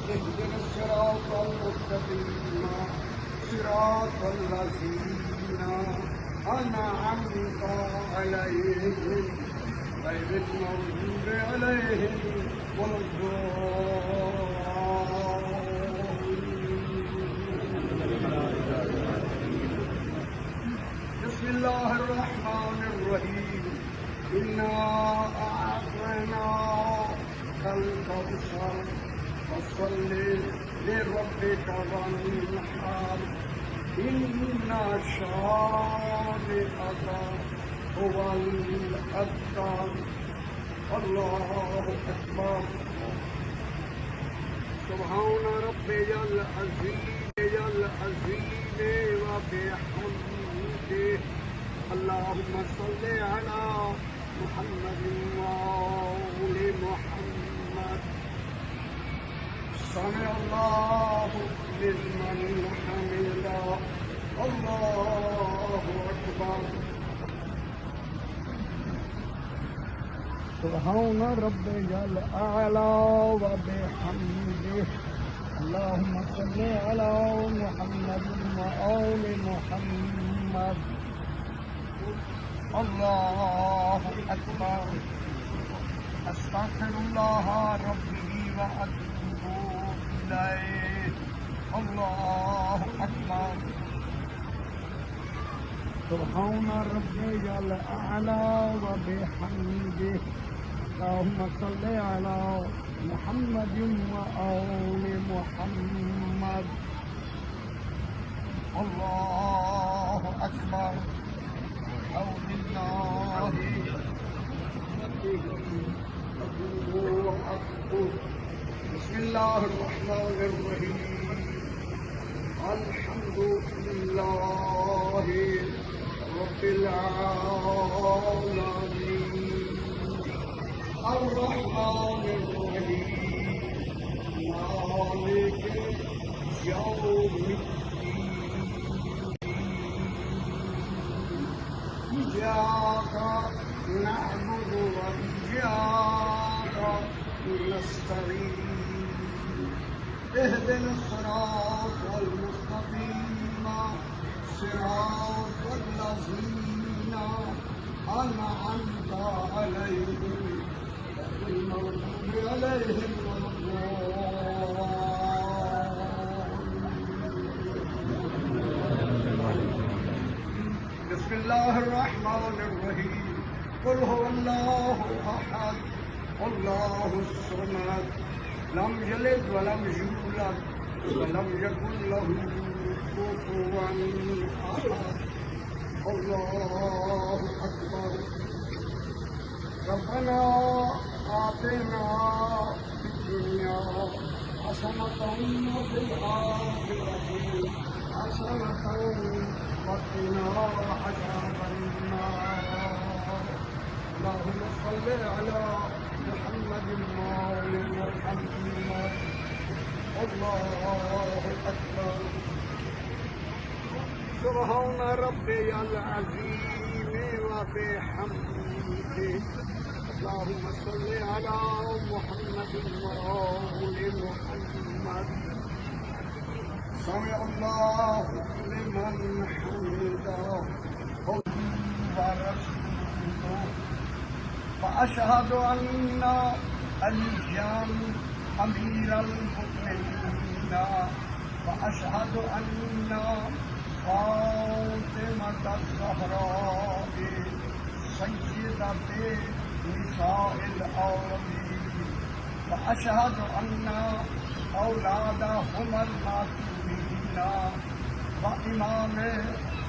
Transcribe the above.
اهدنا الصراط المستقيم صراط الذين أنعمت عليهم غير المغضوب عليهم ولا الضالين. بسم الله الرحمن الرحيم. إنا أعطيناك الكوثر فصل لربك وانحر إن شانئك هو الأبتر. الله أكبر. سبحان ربي العظيم وبحمده. اللهم صل على محمد وآل محمد. سمع الله لمن حمده. الله أكبر. سبحان ربي الأعلى وبحمده. اللهم صل على محمد وآل محمد. الله أكبر. أستغفر الله ربي وأتوب إليه. الله أكبر. سبحان ربي الأعلى وبحمده. اللهم صل على محمد وآل محمد. الله أكبر. أعوذ بالله بسم الله الرحمن الرحيم. الحمد لله رب العالمين الرحمن الرحيم مالك يوم الدين. إياك نعبد وإياك نستعين. اهدنا الصراط المستقيم صراط الذين أنعمت عليهم غير المغضوب عليهم ولا الضالين. بسم الله الرحمن الرحيم. قل هو الله أحد الله الصمد لم يلد ولم يولد ولم يكن له كفوا أحد. الله أكبر. ربنا آتنا في الدنيا حسنة وفي الآخرة حسنة وقنا عذاب النار. اللهم صل على محمد وآل محمد. الله أكبر. سبحان ربي العظيم وبحمده. اللهم صل على محمد وآل محمد. سمع الله لمن حمده ورسوله. وأشهد أن عليا أمير المؤمنين. وأشهد أن فاطمة الزهراء سيدة نساء العالمين. وأشهد أن أولادهما المعصومين وإمام